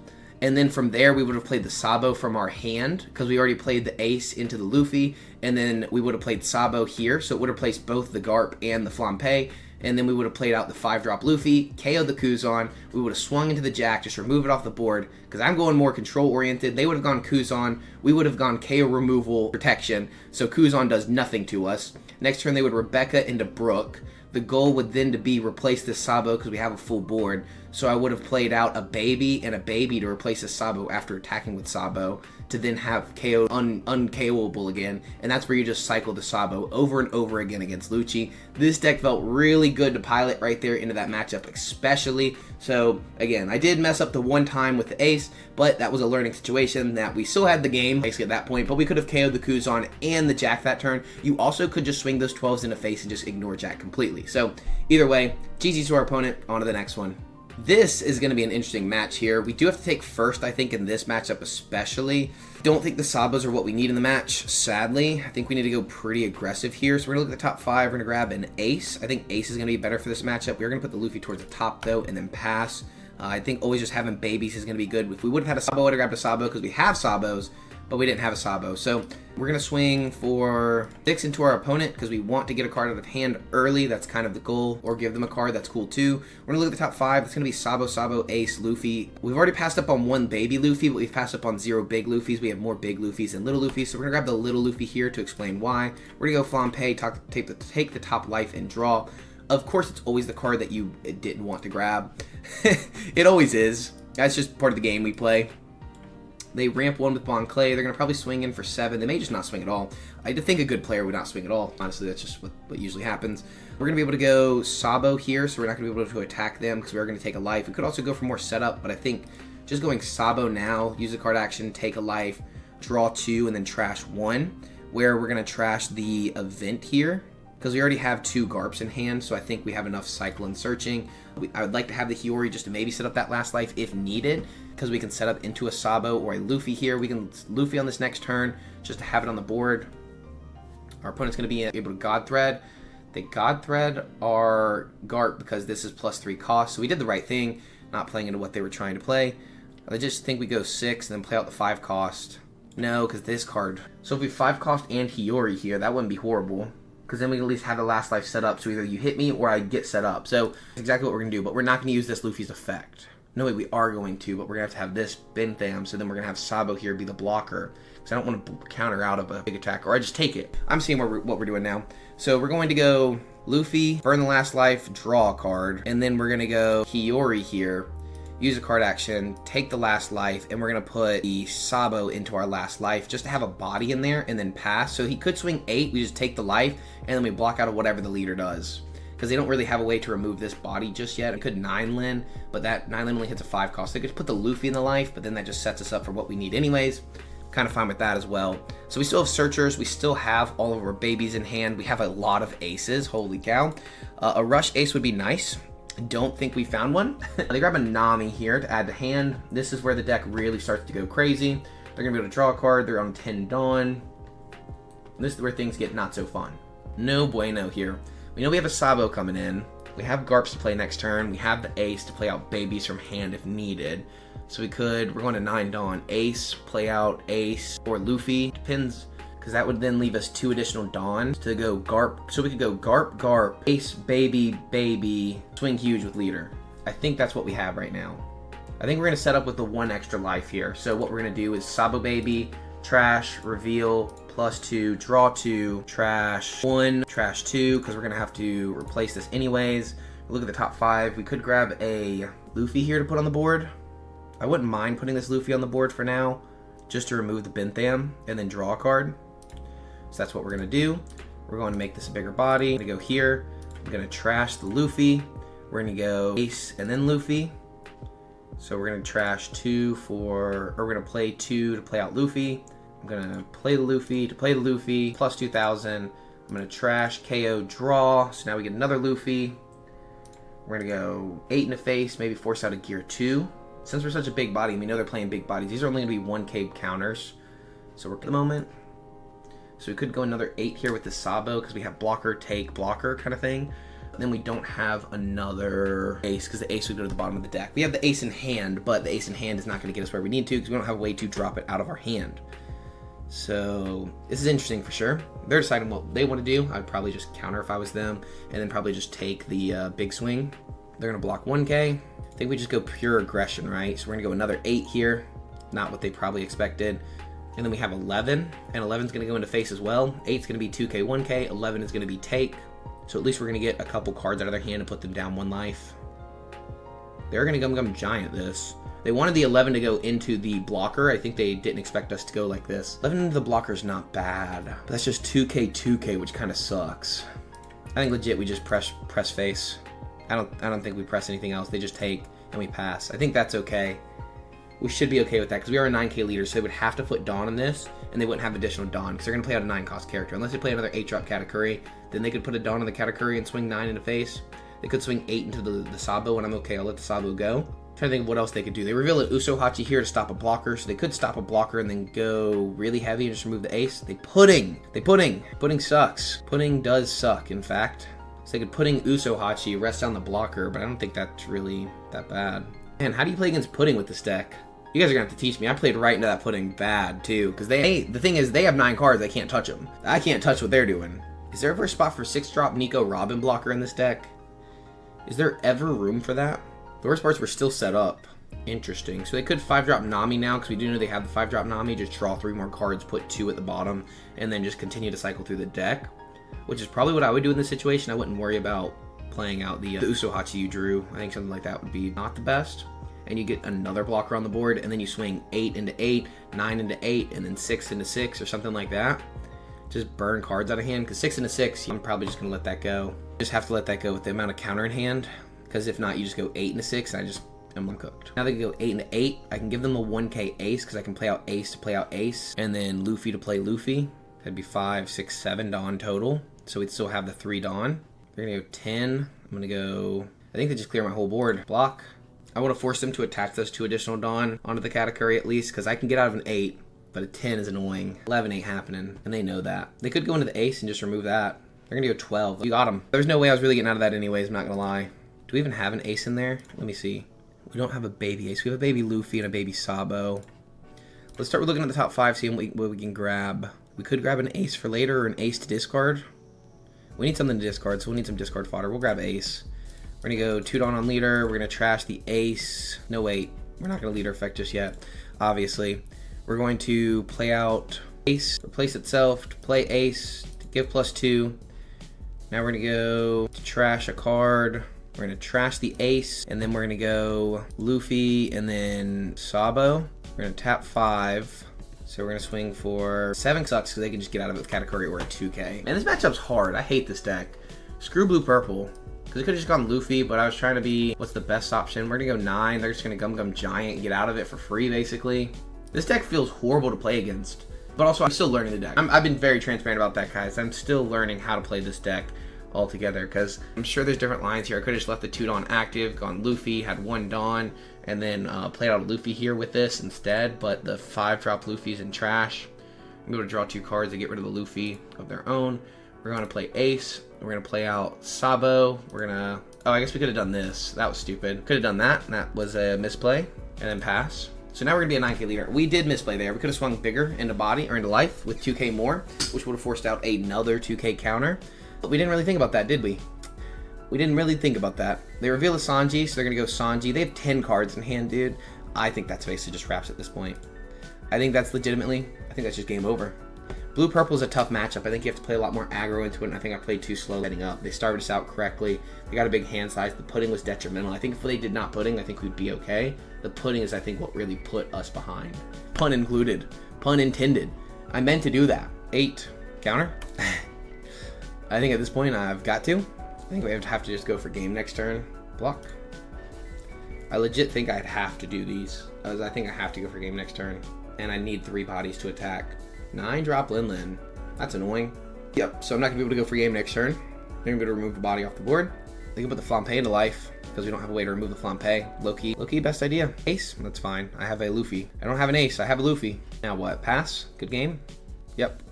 S1: And then from there, we would have played the Sabo from our hand, because we already played the ace into the Luffy. And then we would have played Sabo here, so it would have placed both the Garp and the Flampe. And then we would have played out the 5-drop Luffy, KO'd the Kuzan. We would have swung into the jack, just remove it off the board, because I'm going more control-oriented. They would have gone Kuzan. We would have gone KO removal protection, so Kuzan does nothing to us. Next turn, they would Rebecca into Brook. The goal would then to be replace this Sabo, because we have a full board. So I would have played out a baby and a baby to replace the Sabo after attacking with Sabo, to then have KO un-KOable again. And that's where you just cycle the Sabo over and over again against Lucci. This deck felt really good to pilot right there into that matchup especially. So again, I did mess up the one time with the ace, but that was a learning situation that we still had the game basically at that point, but we could have KO'd the Kuzan and the jack that turn. You also could just swing those 12s in the face and just ignore jack completely. So either way, GG's to our opponent. On to the next one. This is going to be an interesting match here. We do have to take first, I think, in this matchup especially. Don't think the Sabos are what we need in the match, sadly. I think we need to go pretty aggressive here. So we're going to look at the top 5. We're going to grab an ace. I think ace is going to be better for this matchup. We're going to put the Luffy towards the top, though, and then pass. I think always just having babies is going to be good. If we would have had a Sabo, I would have grabbed a Sabo, because we have Sabos, but we didn't have a Sabo. So we're going to swing for 6 into our opponent, because we want to get a card out of hand early. That's kind of the goal. Or give them a card. That's cool too. We're going to look at the top 5. It's going to be Sabo, Sabo, Ace, Luffy. We've already passed up on 1 baby Luffy, but we've passed up on 0 big Luffys. We have more big Luffys than little Luffys. So we're going to grab the little Luffy here to explain why. We're going to go Flampe, take the top life and draw. Of course, it's always the card that you didn't want to grab. It always is. That's just part of the game we play. They ramp 1 with Bon Clay. They're going to probably swing in for 7. They may just not swing at all. I did think a good player would not swing at all. Honestly, that's just what usually happens. We're going to be able to go Sabo here, so we're not going to be able to attack them, because we're going to take a life. We could also go for more setup, but I think just going Sabo now, use a card action, take a life, draw 2, and then trash 1, where we're going to trash the event here, because we already have 2 Garps in hand, so I think we have enough cycle and searching. I would like to have the Hiyori just to maybe set up that last life if needed, because we can set up into a Sabo or a Luffy here. We can Luffy on this next turn just to have it on the board. Our opponent's going to be able to God Thread. They God Thread our Garp because this is +3 cost, so we did the right thing, not playing into what they were trying to play. I just think we go 6 and then play out the 5 cost. No, because this card. So if we 5 cost and Hiyori here, that wouldn't be horrible. because then we at least have the last life set up, so either you hit me or I get set up. So that's exactly what we're going to do, but we're not going to use this Luffy's effect. No, wait, we are going to, but we're going to have this Bintham, so then we're going to have Sabo here be the blocker, because I don't want to counter out of a big attack, or I just take it. I'm seeing what we're doing now. So we're going to go Luffy, burn the last life, draw a card, and then we're going to go Hiyori here, use a card action, take the last life, and we're going to put the Sabo into our last life just to have a body in there and then pass. So he could swing 8, we just take the life, and then we block out of whatever the leader does. Because they don't really have a way to remove this body just yet. It could 9-lin, but that 9-lin only hits a 5 cost. They could put the Luffy in the life, but then that just sets us up for what we need anyways. Kind of fine with that as well. So we still have searchers. We still have all of our babies in hand. We have a lot of aces. Holy cow. A rush ace would be nice. Don't think we found one. They grab a Nami here to add to hand. This is where the deck really starts to go crazy. They're going to be able to draw a card. They're on 10 Dawn. This is where things get not so fun. No bueno here. We know we have a Sabo coming in. We have Garps to play next turn. We have the ace to play out babies from hand if needed. So we're going to 9 Dawn. Ace, play out ace, or Luffy. Depends, because that would then leave us 2 additional Dawns to go Garp. So we could go Garp, Garp, ace, baby, baby, swing huge with leader. I think that's what we have right now. I think we're going to set up with the 1 extra life here. So what we're going to do is Sabo baby, trash, reveal, +2, draw 2, trash 1, trash 2, because we're going to have to replace this anyways. Look at the top 5. We could grab a Luffy here to put on the board. I wouldn't mind putting this Luffy on the board for now, just to remove the Bintham and then draw a card. So that's what we're going to do. We're going to make this a bigger body. I'm going to go here. I'm going to trash the Luffy. We're going to go ace and then Luffy. So we're going to trash 2 we're going to play 2 to play out Luffy. I'm going to play the Luffy to play the Luffy, +2000. I'm going to trash, KO, draw. So now we get another Luffy. We're going to go 8 in the face, maybe force out a gear 2. Since we're such a big body, we know they're playing big bodies. These are only going to be 1k counters. So we're at the moment. So we could go another 8 here with the Sabo because we have blocker, take, blocker kind of thing. Then we don't have another ace because the ace would go to the bottom of the deck. We have the ace in hand, but the ace in hand is not going to get us where we need to because we don't have a way to drop it out of our hand. So this is interesting for sure. They're deciding what they want to do. I'd probably just counter if I was them, and then probably just take the big swing. They're going to block 1k. I think we just go pure aggression, right? So we're going to go another 8 here. Not what they probably expected. And then we have 11, and 11's going to go into face as well. 8's going to be 2k, 1k. 11 is going to be take. So at least we're going to get a couple cards out of their hand and put them down 1 life. They're going to come giant this. They wanted the 11 to go into the blocker. I think they didn't expect us to go like this. 11 into the blocker is not bad, but that's just 2k, 2k, which kind of sucks. I think legit we just press face. I don't think we press anything else. They just take and we pass. I think that's okay. We should be okay with that because we are a 9k leader, so they would have to put Dawn in this, and they wouldn't have additional Dawn because they're going to play out a 9 cost character. Unless they play another 8-drop Katakuri, then they could put a Dawn on the Katakuri and swing 9 into face. They could swing 8 into the Sabo, and I'm okay. I'll let the Sabo go. I'm trying to think of what else they could do. They reveal an Usohachi here to stop a blocker, so they could stop a blocker and then go really heavy and just remove the ace. Pudding sucks. Pudding does suck, in fact. So they could pudding Usohachi, rest down the blocker, but I don't think that's really that bad. Man, how do you play against pudding with this deck? You guys are going to have to teach me. I played right into that pudding bad, too. Because the thing is, they have 9 cards. I can't touch them. I can't touch what they're doing. Is there ever a spot for 6-drop Nico Robin blocker in this deck? Is there ever room for that? The worst parts were still set up. Interesting. So they could 5-drop Nami now, because we do know they have the 5-drop Nami. Just draw 3 more cards, put 2 at the bottom, and then just continue to cycle through the deck. Which is probably what I would do in this situation. I wouldn't worry about playing out the Usohachi you drew. I think something like that would be not the best. And you get another blocker on the board, and then you swing 8 into 8, 9 into 8, and then 6 into 6, or something like that. Just burn cards out of hand, because 6 into 6, I'm probably just going to let that go. Just have to let that go with the amount of counter in hand, because if not, you just go 8 into 6, and I just am uncooked. Now they can go 8 into 8. I can give them a 1k ace, because I can play out ace to play out ace, and then Luffy to play Luffy. That'd be 5, 6, 7 Dawn total. So we'd still have the 3 Dawn. They're going to go 10. I'm going to go... I think they just clear my whole board. Block. I want to force them to attach those 2 additional Dawn onto the Katakuri at least, because I can get out of an 8, but a 10 is annoying. 11 ain't happening, and they know that. They could go into the ace and just remove that. They're going to go 12. You got them. There's no way I was really getting out of that anyways, I'm not going to lie. Do we even have an ace in there? Let me see. We don't have a baby ace. We have a baby Luffy and a baby Sabo. Let's start with looking at the top 5, seeing what we can grab. We could grab an ace for later or an ace to discard. We need something to discard, so we'll need some discard fodder. We'll grab ace. We're gonna go 2 Dawn on leader. We're gonna trash the ace. No, wait. We're not gonna leader effect just yet, obviously. We're going to play out ace, replace itself, to play ace, to give +2. Now we're gonna go to trash a card. We're gonna trash the ace, and then we're gonna go Luffy and then Sabo. We're gonna tap 5. So we're gonna swing for 7 sucks because they can just get out of it with Katakuri or a 2K. Man, this matchup's hard. I hate this deck. Screw blue purple. Because it could have just gone Luffy, but I was trying to be, what's the best option? We're gonna go 9. They're just gonna Gum Giant and get out of it for free, basically. This deck feels horrible to play against. But also, I'm still learning the deck. I've been very transparent about that, guys. I'm still learning how to play this deck altogether, because I'm sure there's different lines here. I could have just left the 2 Dawn active, gone Luffy, had 1 Dawn, and then played out a Luffy here with this instead, but the 5 drop Luffy's in trash. I'm going to draw 2 cards to get rid of the Luffy of their own. We're going to play ace. We're going to play out Sabo. We're going to... Oh, I guess we could have done this. That was stupid. Could have done that, and that was a misplay, and then pass. So now we're going to be a 9K leader. We did misplay there. We could have swung bigger into body or into life with 2K more, which would have forced out another 2K counter. But we didn't really think about that, did we? We didn't really think about that. They reveal a Sanji, so they're going to go Sanji. They have 10 cards in hand, dude. I think that's basically just wraps at this point. I think that's legitimately, I think that's just game over. Blue-purple is a tough matchup. I think you have to play a lot more aggro into it, and I think I played too slow setting up. They started us out correctly. They got a big hand size. The pudding was detrimental. I think if they did not pudding, I think we'd be okay. The pudding is, I think, what really put us behind. Pun included. Pun intended. I meant to do that. 8. Counter? I think at this point I've got to. I think we have to just go for game next turn. Block. I legit think I'd have to do these. I think I have to go for game next turn. And I need 3 bodies to attack. 9 drop Lin. That's annoying. Yep, so I'm not going to be able to go for game next turn. I'm going to be able to remove the body off the board. They can put the Flampe into life because we don't have a way to remove the Flampe. Low-key, best idea. Ace, that's fine. I have a Luffy. I don't have an ace, I have a Luffy. Now what, pass? Good game? Yep.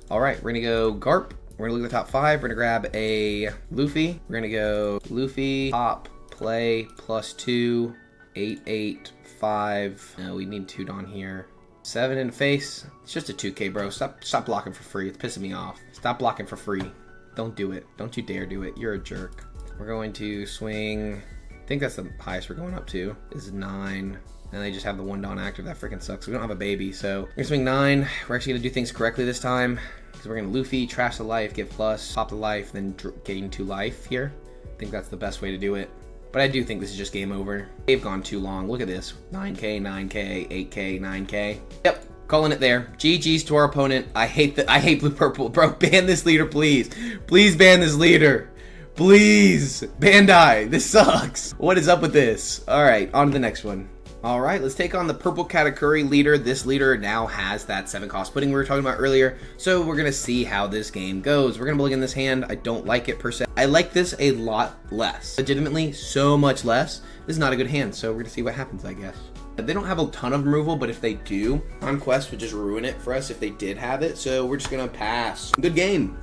S1: All right, we're going to go Garp. We're going to look at the top 5. We're going to grab a Luffy. We're going to go Luffy, pop, play, +2, 8, 8, 5. No, we need 2 Dawn here. 7 in face. It's just a 2K, bro. Stop blocking for free. It's pissing me off. Stop blocking for free. Don't do it. Don't you dare do it. You're a jerk. We're going to swing. I think that's the highest we're going up to. Is 9. And they just have the 1 Dawn active. That freaking sucks. We don't have a baby, so we're gonna swing 9. We're actually gonna do things correctly this time. Because we're gonna Luffy, trash the life, give plus, pop the life, then gain 2 life here. I think that's the best way to do it. But I do think this is just game over. They've gone too long. Look at this. 9K, 9K, 8K, 9K. Yep, calling it there. GG's to our opponent. I hate blue purple. Bro, ban this leader, please. Please ban this leader. Please. Bandai, this sucks. What is up with this? All right, on to the next one. All right, let's take on the purple Katakuri leader. This leader now has that 7 cost pudding we were talking about earlier. So we're gonna see how this game goes. We're gonna look in this hand. I don't like it per se. I like this a lot less. Legitimately, so much less. This is not a good hand, so we're gonna see what happens, I guess. They don't have a ton of removal, but if they do, Conquest would just ruin it for us if they did have it. So we're just gonna pass. Good game.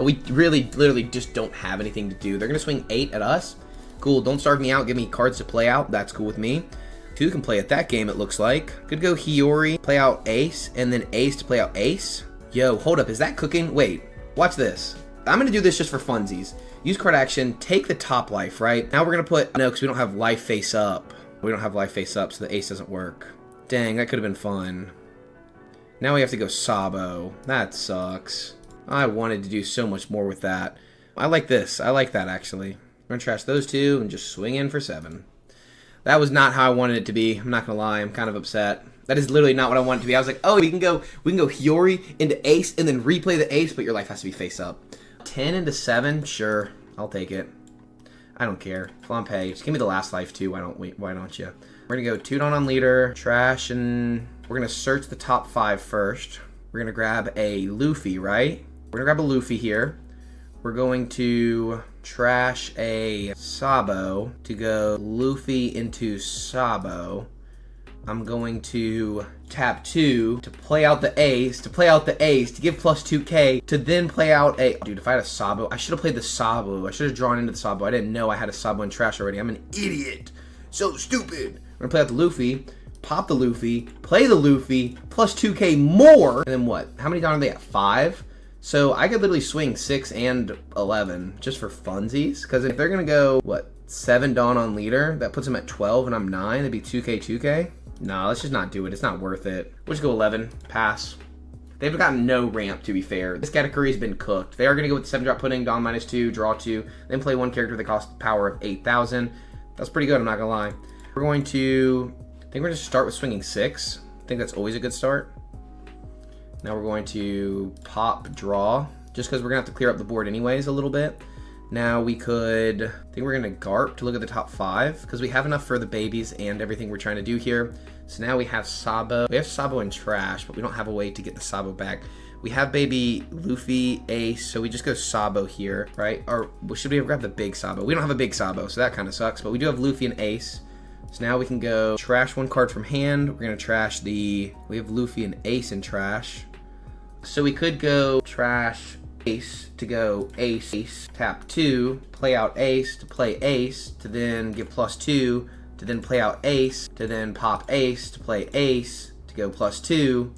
S1: We really, literally just don't have anything to do. They're gonna swing 8 at us. Cool, don't starve me out. Give me cards to play out. That's cool with me. 2 can play at that game, it looks like. Could go Hiyori, play out ace, and then ace to play out ace. Yo, hold up, is that cooking? Wait, watch this. I'm gonna do this just for funsies. Use card action, take the top life, right? Now we're gonna put, no, because we don't have life face up. We don't have life face up, so the ace doesn't work. Dang, that could have been fun. Now we have to go Sabo. That sucks. I wanted to do so much more with that. I like this, I like that actually. We're gonna trash those 2 and just swing in for 7. That was not how I wanted it to be. I'm not gonna lie, I'm kind of upset. That is literally not what I wanted it to be. I was like, oh, we can go Hiyori into ace and then replay the ace, but your life has to be face up. 10 into 7, sure, I'll take it. I don't care. Flampe, just give me the last life too. Why don't you? We're gonna go 2 Dawn on leader, trash, and we're gonna search the top 5 first. We're gonna grab a Luffy, right? We're gonna grab a Luffy here. We're going to trash a Sabo to go Luffy into Sabo. I'm going to tap 2 to play out the ace, to give +2K, to then play out a... Dude, if I had a Sabo, I should have played the Sabo. I should have drawn into the Sabo. I didn't know I had a Sabo in trash already. I'm an idiot. So stupid. We're gonna play out the Luffy, pop the Luffy, play the Luffy, +2K more, and then what? How many Dawn are they at? 5? So I could literally swing 6 and 11 just for funsies. Because if they're going to go, what, 7 Dawn on leader, that puts them at 12 and I'm 9. It'd be 2K, 2K. No, let's just not do it. It's not worth it. We'll just go 11. Pass. They've gotten no ramp, to be fair. This Katakuri's been cooked. They are going to go with 7-drop pudding, Dawn -2, draw 2, then play one character that costs power of 8,000. That's pretty good, I'm not going to lie. We're going to, I think we're going to start with swinging 6. I think that's always a good start. Now we're going to pop draw, just because we're going to have to clear up the board anyways a little bit. Now we could, I think we're going to Garp to look at the top 5, because we have enough for the babies and everything we're trying to do here. So now we have Sabo. We have Sabo in trash, but we don't have a way to get the Sabo back. We have baby Luffy, Ace, so we just go Sabo here, right? Or should we have grabbed the big Sabo? We don't have a big Sabo, so that kind of sucks, but we do have Luffy and Ace. So now we can go trash 1 card from hand. We're going to trash we have Luffy and Ace in trash. So we could go trash Ace to go Ace, Ace, tap 2, play out Ace to play Ace, to then give +2, to then play out Ace, to then pop Ace, to play Ace, to go +2.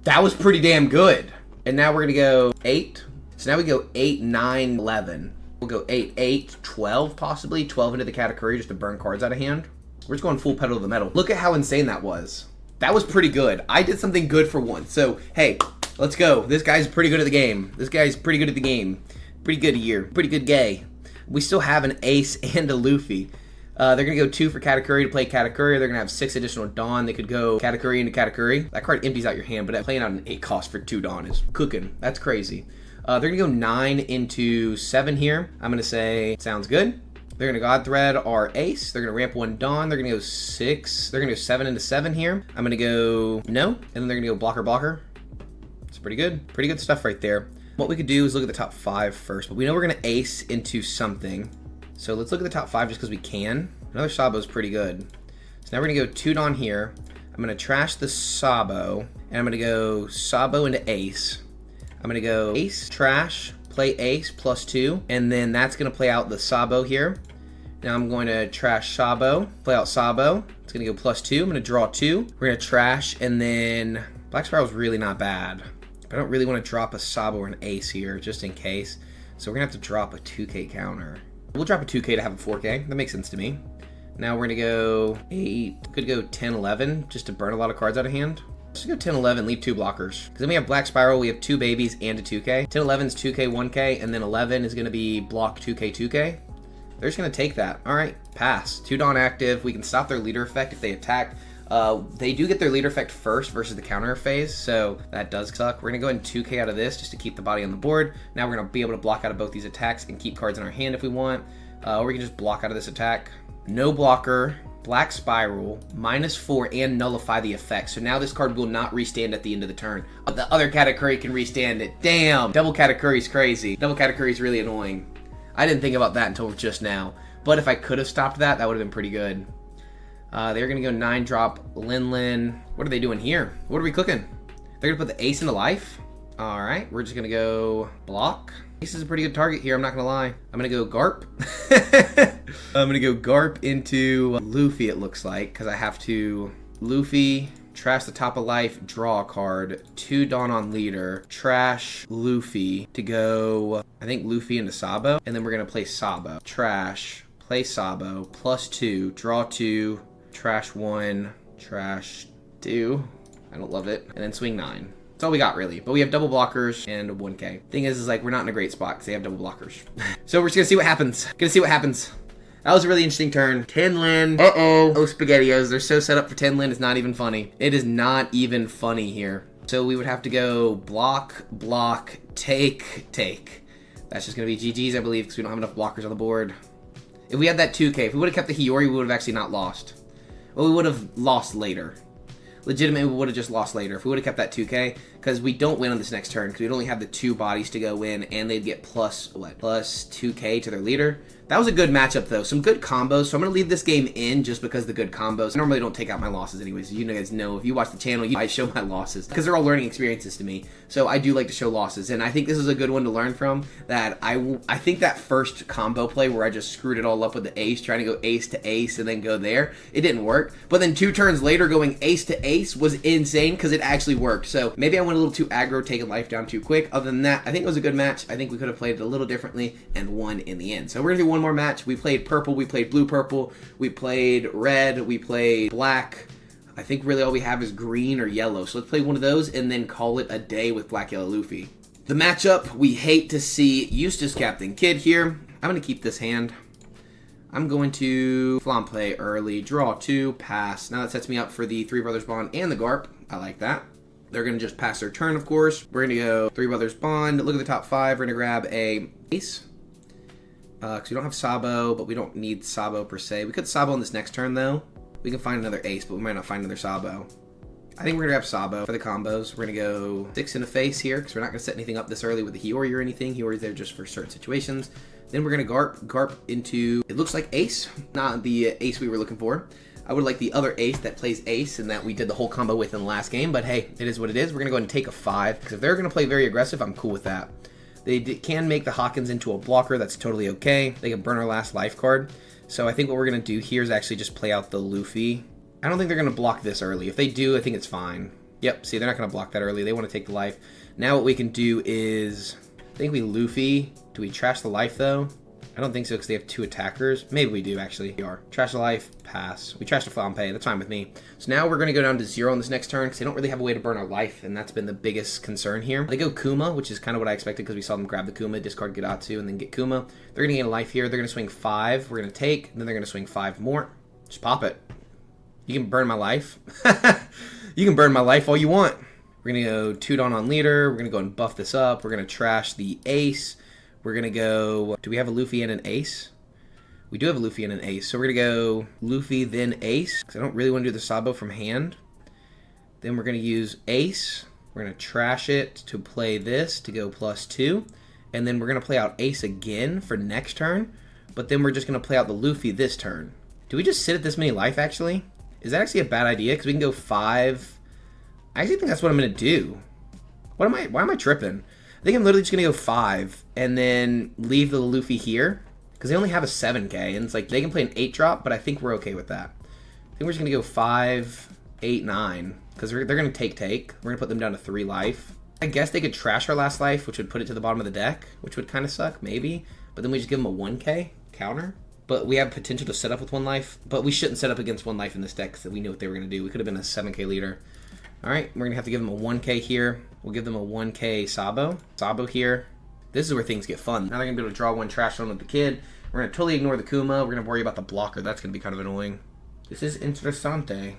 S1: That was pretty damn good. And now we're going to go 8. So now we go 8, 9, 11. We'll go 8, 8, 12 possibly. 12 into the Katakuri just to burn cards out of hand. We're just going full pedal to the metal. Look at how insane that was. That was pretty good. I did something good for once. So, hey, let's go. This guy's pretty good at the game. This guy's pretty good at the game. Pretty good year. Pretty good gay. We still have an Ace and a Luffy. They're going to go 2 for Katakuri to play Katakuri. They're going to have 6 additional Dawn. They could go Katakuri into Katakuri. That card empties out your hand, but playing out an 8 cost for 2 Dawn is cooking. That's crazy. They're going to go 9 into 7 here. I'm going to say, sounds good. They're going to God Thread our Ace. They're going to ramp 1 Dawn. They're going to go 6. They're going to go 7 into 7 here. I'm going to go no. And then they're going to go blocker, blocker. It's pretty good. Pretty good stuff right there. What we could do is look at the top 5 first. But we know we're going to Ace into something. So let's look at the top 5 just because we can. Another Sabo is pretty good. So now we're going to go 2 Dawn here. I'm going to trash the Sabo. And I'm going to go Sabo into Ace. I'm going to go Ace, trash, play Ace, +2. And then that's going to play out the Sabo here. Now I'm going to trash Sabo, play out Sabo. It's going to go +2. I'm going to draw 2. We're going to trash. And then Black Spiral's really not bad. But I don't really want to drop a Sabo or an Ace here just in case. So we're going to have to drop a 2K counter. We'll drop a 2K to have a 4K. That makes sense to me. Now we're going to go 8. Could go 10, 11 just to burn a lot of cards out of hand. Let's go 10, 11, leave 2 blockers. Because then we have Black Spiral, we have 2 babies and a 2K. 10, 11 is 2K, 1K, and then 11 is going to be block 2K, 2K. They're just going to take that. All right, pass. 2 Dawn active. We can stop their leader effect if they attack. They do get their leader effect first versus the counter phase, so that does suck. We're going to go ahead and 2K out of this just to keep the body on the board. Now we're going to be able to block out of both these attacks and keep cards in our hand if we want. Or we can just block out of this attack. No blocker, Black Spiral, -4, and nullify the effect. So now this card will not restand at the end of the turn. The other Katakuri can restand it. Damn! Double Katakuri is crazy. Double Katakuri is really annoying. I didn't think about that until just now. But if I could have stopped that, that would have been pretty good. They're going to go 9-drop Lin. What are they doing here? What are we cooking? They're going to put the Ace into life? Alright, we're just going to go block. Ace is a pretty good target here, I'm not going to lie. I'm going to go Garp. I'm going to go Garp into Luffy, it looks like, because I have to Luffy, trash the top of life, draw a card, 2 Dawn on leader, trash Luffy to go, I think Luffy into Sabo, and then we're going to play Sabo. Trash, play Sabo, +2, draw 2, trash 1, trash 2. I don't love it. And then swing 9. That's all we got, really. But we have double blockers and 1K. Thing is like, we're not in a great spot because they have double blockers. So we're just going to see what happens. Gonna see what happens. That was a really interesting turn. 10 Lin. Uh-oh. Oh, SpaghettiOs. They're so set up for 10 Lin. It's not even funny. It is not even funny here. So we would have to go block, block, take, take. That's just going to be GG's, I believe, because we don't have enough blockers on the board. If we had that 2K, if we would have kept the Hiyori, we would have actually not lost. Well, we would have lost later. Legitimately, we would have just lost later if we would have kept that 2K, because we don't win on this next turn, because we'd only have the 2 bodies to go in, and they'd get plus 2K to their leader. That was a good matchup, though. Some good combos, so I'm going to leave this game in just because of the good combos. I normally don't take out my losses anyways. You guys know, if you watch the channel, I show my losses, because they're all learning experiences to me. So I do like to show losses, and I think this is a good one to learn from. That I think that first combo play where I just screwed it all up with the ace, trying to go ace to ace and then go there, it didn't work. But then 2 turns later, going ace to ace was insane, because it actually worked. So maybe I want went a little too aggro, taking life down too quick. Other than that, I think it was a good match. I think we could have played it a little differently and won in the end. So we're going to do one more match. We played purple, we played blue-purple, we played red, we played black. I think really all we have is green or yellow. So let's play one of those and then call it a day with Black Yellow Luffy. The matchup, we hate to see Eustace Captain Kidd here. I'm going to keep this hand. I'm going to Flampe early, draw 2, pass. Now that sets me up for the Three Brothers Bond and the Garp. I like that. They're going to just pass their turn, of course. We're going to go Three Brothers Bond. Look at the top 5. We're going to grab a ace. Because we don't have Sabo, but we don't need Sabo per se. We could Sabo on this next turn, though. We can find another ace, but we might not find another Sabo. I think we're going to grab Sabo for the combos. We're going to go 6 in the face here, because we're not going to set anything up this early with the Hiyori or anything. Hiyori's there just for certain situations. Then we're going to Garp into, it looks like ace, not the ace we were looking for. I would like the other ace that plays ace and that we did the whole combo with in the last game, but hey, it is what it is. We're going to go ahead and take a 5, because if they're going to play very aggressive, I'm cool with that. They can make the Hawkins into a blocker, that's totally okay. They can burn our last life card. So I think what we're going to do here is actually just play out the Luffy. I don't think they're going to block this early. If they do, I think it's fine. Yep, see, they're not going to block that early. They want to take the life. Now what we can do is, I think we Luffy. Do we trash the life, though? I don't think so, because they have 2 attackers. Maybe we do, actually. We are. Trash the life, pass. We trash the Flampe. That's fine with me. So now we're going to go down to 0 on this next turn, because they don't really have a way to burn our life, and that's been the biggest concern here. They go Kuma, which is kind of what I expected, because we saw them grab the Kuma, discard Gidatsu, and then get Kuma. They're going to gain a life here. They're going to swing 5. We're going to take, and then they're going to swing 5 more. Just pop it. You can burn my life. You can burn my life all you want. We're going to go 2 Dawn on leader. We're going to go and buff this up. We're going to trash the ace. We're going to go... Do we have a Luffy and an ace? We do have a Luffy and an ace. So we're going to go Luffy, then ace. Because I don't really want to do the Sabo from hand. Then we're going to use ace. We're going to trash it to play this to go +2. And then we're going to play out ace again for next turn. But then we're just going to play out the Luffy this turn. Do we just sit at this many life, actually? Is that actually a bad idea? Because we can go 5. I actually think that's what I'm going to do. Why am I tripping? I think I'm literally just going to go 5 and then leave the Luffy here. Because they only have a 7k. And it's like they can play an 8 drop, but I think we're okay with that. I think we're just going to go 5, 8, 9. Because they're going to take. We're going to put them down to 3 life. I guess they could trash our last life, which would put it to the bottom of the deck. Which would kind of suck, maybe. But then we just give them a 1k counter. But we have potential to set up with 1 life. But we shouldn't set up against 1 life in this deck, because we knew what they were going to do. We could have been a 7k leader. Alright, we're going to have to give them a 1k here. We'll give them a 1k Sabo. Sabo here. This is where things get fun. Now they're going to be able to draw 1 trash one with the Kid. We're going to totally ignore the Kuma. We're going to worry about the blocker. That's going to be kind of annoying. This is interessante.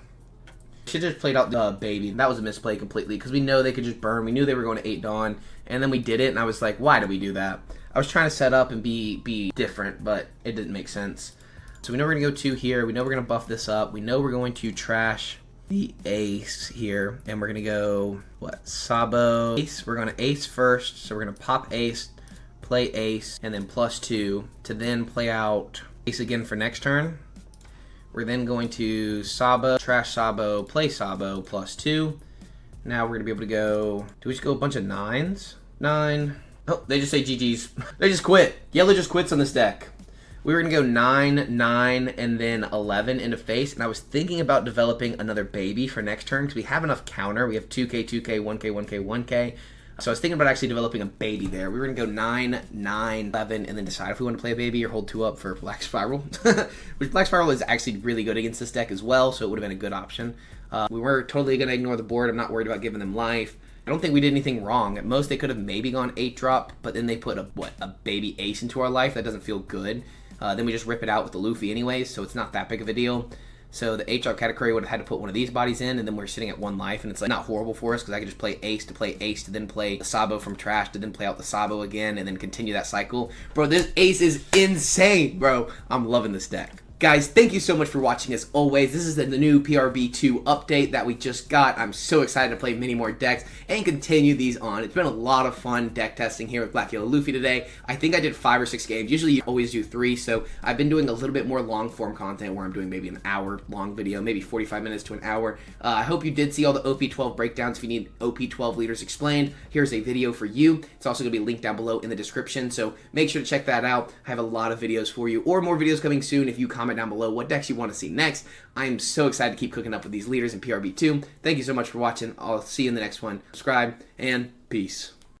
S1: Should have just played out the baby. That was a misplay completely, because we know they could just burn. We knew they were going to 8 Dawn, and then we did it, and I was like, why did we do that? I was trying to set up and be different, but it didn't make sense. So we know we're going to go 2 here. We know we're going to buff this up. We know we're going to trash the ace here, and we're going to go, what, Sabo, ace. We're going to ace first, so we're going to pop ace, play ace, and then +2 to then play out ace again for next turn. We're then going to Sabo, trash Sabo, play Sabo, +2. Now we're going to be able to go, do we just go a bunch of 9s? 9. Oh, they just say GG's. They just quit. Yellow just quits on this deck. We were going to go 9, 9, and then 11 into face, and I was thinking about developing another baby for next turn, because we have enough counter. We have 2k, 2k, 1k, 1k, 1k. So I was thinking about actually developing a baby there. We were going to go 9, 9, 11, and then decide if we want to play a baby or hold 2 up for Black Spiral. Which Black Spiral is actually really good against this deck as well, so it would have been a good option. We were totally going to ignore the board. I'm not worried about giving them life. I don't think we did anything wrong. At most, they could have maybe gone 8 drop, but then they put a baby ace into our life. That doesn't feel good. Then we just rip it out with the Luffy anyways, so it's not that big of a deal. So the 8 drop Katakuri would have had to put one of these bodies in, and then we're sitting at 1 life, and it's like not horrible for us, because I could just play ace, to then play the Sabo from trash, to then play out the Sabo again, and then continue that cycle. Bro, this ace is insane, bro. I'm loving this deck. Guys, thank you so much for watching as always. This is the new PRB02 update that we just got. I'm so excited to play many more decks and continue these on. It's been a lot of fun deck testing here with Black Yellow Luffy today. I think I did 5 or 6 games. Usually you always do 3, so I've been doing a little bit more long form content where I'm doing maybe an hour long video, maybe 45 minutes to an hour. I hope you did see all the OP12 breakdowns. If you need OP12 leaders explained, here's a video for you. It's also going to be linked down below in the description, so make sure to check that out. I have a lot of videos for you, or more videos coming soon if you comment comment down below what decks you want to see next. I am so excited to keep cooking up with these leaders in PRB2. Thank you so much for watching. I'll see you in the next one. Subscribe, and peace.